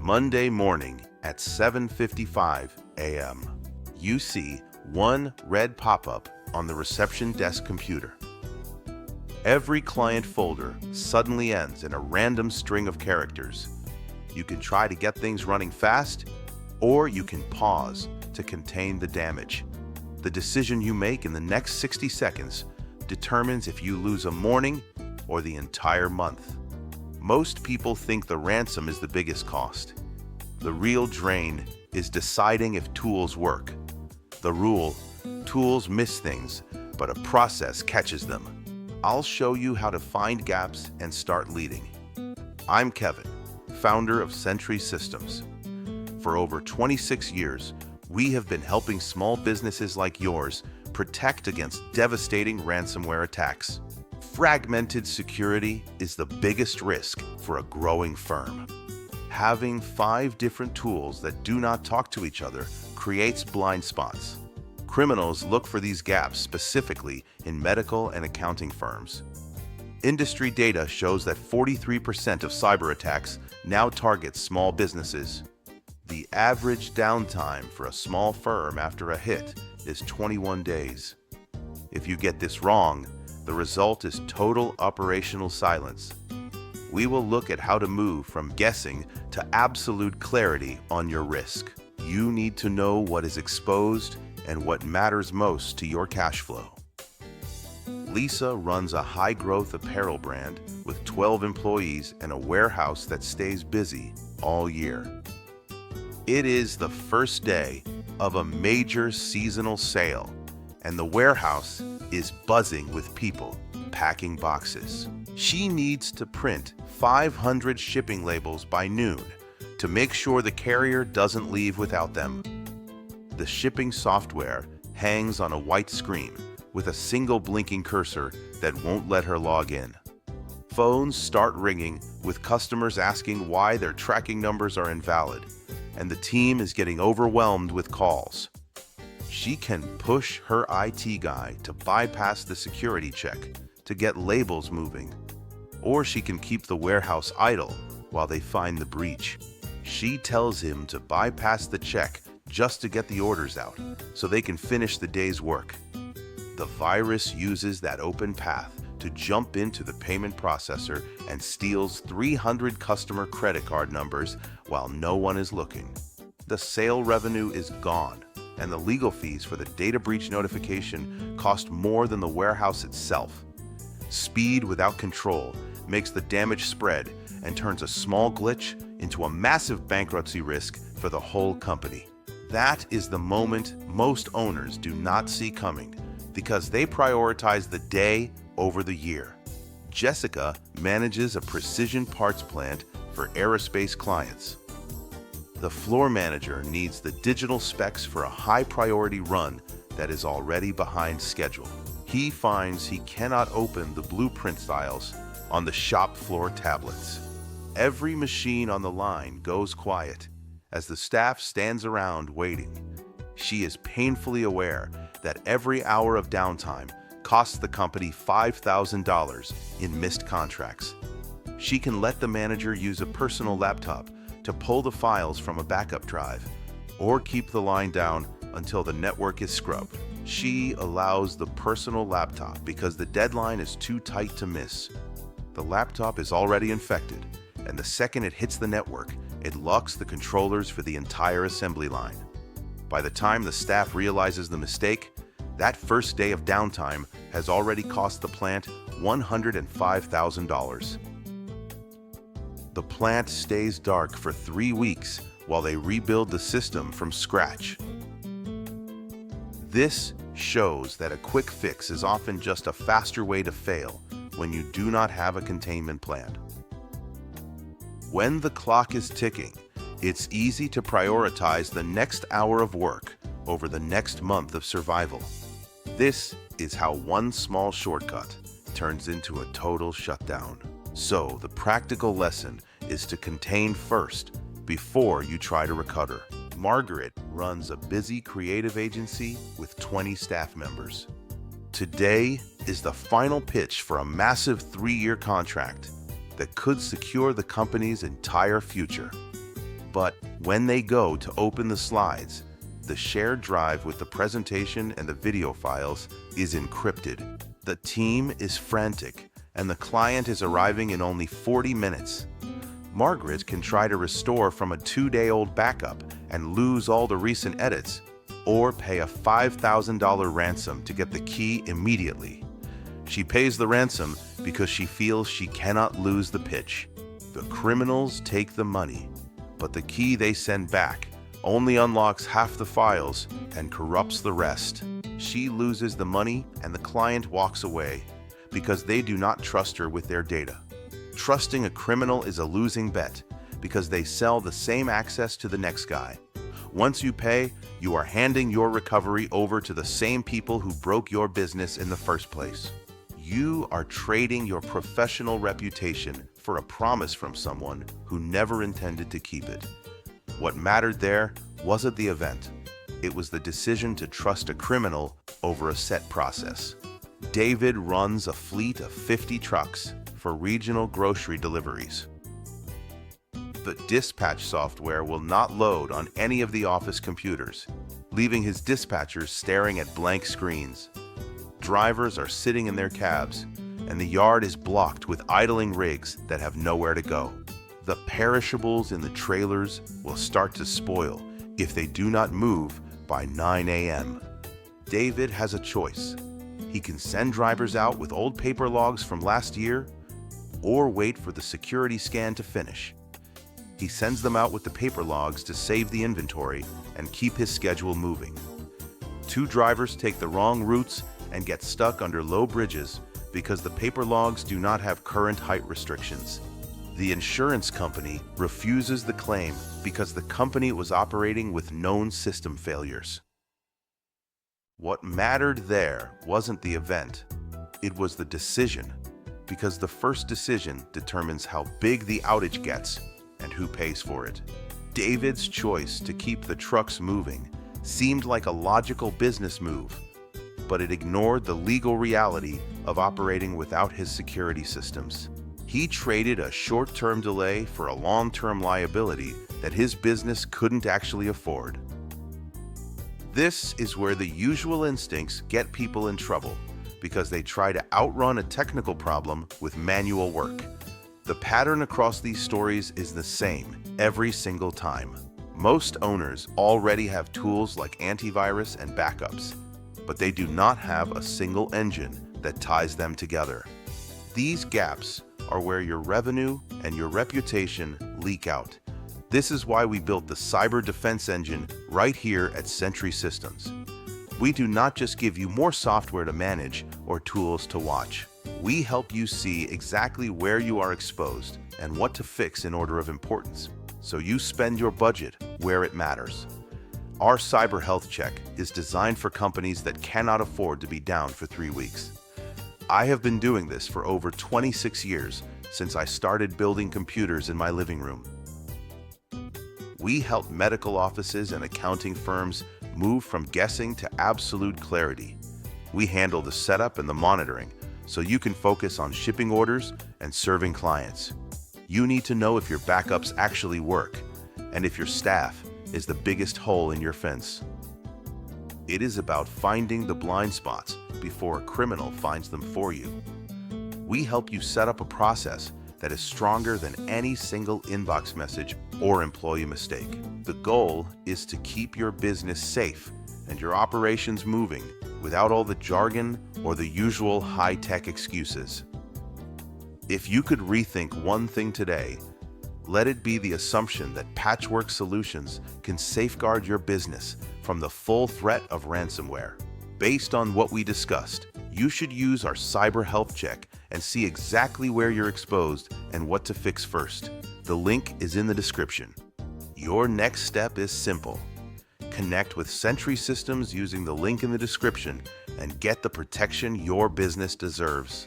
Monday morning at 7:55 a.m. You see one red pop-up on the reception desk computer. Every client folder suddenly ends in a random string of characters. You can try to get things running fast, or you can pause to contain the damage. The decision you make in the next 60 seconds determines if you lose a morning or the entire month. Most people think the ransom is the biggest cost. The real drain is deciding if tools work. The rule: tools miss things, but a process catches them. I'll show you how to find gaps and start leading. I'm Kevin, founder of Sentree Systems. For over 26 years, we have been helping small businesses like yours protect against devastating ransomware attacks. Fragmented security is the biggest risk for a growing firm. Having 5 different tools that do not talk to each other creates blind spots. Criminals look for these gaps specifically in medical and accounting firms. Industry data shows that 43% of cyber attacks now target small businesses. The average downtime for a small firm after a hit is 21 days. If you get this wrong, the result is total operational silence. We will look at how to move from guessing to absolute clarity on your risk. You need to know what is exposed and what matters most to your cash flow. Lisa runs a high-growth apparel brand with 12 employees and a warehouse that stays busy all year. It is the first day of a major seasonal sale, and the warehouse is buzzing with people packing boxes. She needs to print 500 shipping labels by noon to make sure the carrier doesn't leave without them. The shipping software hangs on a white screen with a single blinking cursor that won't let her log in. Phones start ringing with customers asking why their tracking numbers are invalid, and the team is getting overwhelmed with calls. She can push her IT guy to bypass the security check to get labels moving, or she can keep the warehouse idle while they find the breach. She tells him to bypass the check just to get the orders out so they can finish the day's work. The virus uses that open path to jump into the payment processor and steals 300 customer credit card numbers while no one is looking. The sale revenue is gone, and the legal fees for the data breach notification cost more than the warehouse itself. Speed without control makes the damage spread and turns a small glitch into a massive bankruptcy risk for the whole company. That is the moment most owners do not see coming because they prioritize the day over the year. Jessica manages a precision parts plant for aerospace clients. The floor manager needs the digital specs for a high-priority run that is already behind schedule. He finds he cannot open the blueprint styles on the shop floor tablets. Every machine on the line goes quiet as the staff stands around waiting. She is painfully aware that every hour of downtime costs the company $5,000 in missed contracts. She can let the manager use a personal laptop to pull the files from a backup drive, or keep the line down until the network is scrubbed. She allows the personal laptop because the deadline is too tight to miss. The laptop is already infected, and the second it hits the network, it locks the controllers for the entire assembly line. By the time the staff realizes the mistake, that first day of downtime has already cost the plant $105,000. The plant stays dark for 3 weeks while they rebuild the system from scratch. This shows that a quick fix is often just a faster way to fail when you do not have a containment plan. When the clock is ticking, it's easy to prioritize the next hour of work over the next month of survival. This is how one small shortcut turns into a total shutdown. So the practical lesson is to contain first before you try to recover. Margaret runs a busy creative agency with 20 staff members. Today is the final pitch for a massive 3-year contract that could secure the company's entire future. But when they go to open the slides, the shared drive with the presentation and the video files is encrypted. The team is frantic, and the client is arriving in only 40 minutes. Margaret can try to restore from a 2-day-old backup and lose all the recent edits, or pay a $5,000 ransom to get the key immediately. She pays the ransom because she feels she cannot lose the pitch. The criminals take the money, but the key they send back only unlocks half the files and corrupts the rest. She loses the money and the client walks away because they do not trust her with their data. Trusting a criminal is a losing bet because they sell the same access to the next guy. Once you pay, you are handing your recovery over to the same people who broke your business in the first place. You are trading your professional reputation for a promise from someone who never intended to keep it. What mattered there wasn't the event. It was the decision to trust a criminal over a set process. David runs a fleet of 50 trucks for regional grocery deliveries. The dispatch software will not load on any of the office computers, leaving his dispatchers staring at blank screens. Drivers are sitting in their cabs, and the yard is blocked with idling rigs that have nowhere to go. The perishables in the trailers will start to spoil if they do not move by 9 a.m. David has a choice. He can send drivers out with old paper logs from last year, or wait for the security scan to finish. He sends them out with the paper logs to save the inventory and keep his schedule moving. 2 drivers take the wrong routes and get stuck under low bridges because the paper logs do not have current height restrictions. The insurance company refuses the claim because the company was operating with known system failures. What mattered there wasn't the event, it was the decision, because the first decision determines how big the outage gets and who pays for it. David's choice to keep the trucks moving seemed like a logical business move, but it ignored the legal reality of operating without his security systems. He traded a short-term delay for a long-term liability that his business couldn't actually afford. This is where the usual instincts get people in trouble, because they try to outrun a technical problem with manual work. The pattern across these stories is the same every single time. Most owners already have tools like antivirus and backups, but they do not have a single engine that ties them together. These gaps are where your revenue and your reputation leak out. This is why we built the cyber defense engine right here at Sentree Systems. We do not just give you more software to manage or tools to watch. We help you see exactly where you are exposed and what to fix in order of importance, so you spend your budget where it matters. Our cyber health check is designed for companies that cannot afford to be down for 3 weeks. I have been doing this for over 26 years since I started building computers in my living room. We help medical offices and accounting firms move from guessing to absolute clarity. We handle the setup and the monitoring, so you can focus on shipping orders and serving clients. You need to know if your backups actually work and if your staff is the biggest hole in your fence. It is about finding the blind spots before a criminal finds them for you. We help you set up a process that is stronger than any single inbox message or employee mistake. The goal is to keep your business safe and your operations moving without all the jargon or the usual high-tech excuses. If you could rethink one thing today, let it be the assumption that Patchwork Solutions can safeguard your business from the full threat of ransomware. Based on what we discussed, you should use our cyber health check and see exactly where you're exposed and what to fix first. The link is in the description. Your next step is simple. Connect with Sentree Systems using the link in the description and get the protection your business deserves.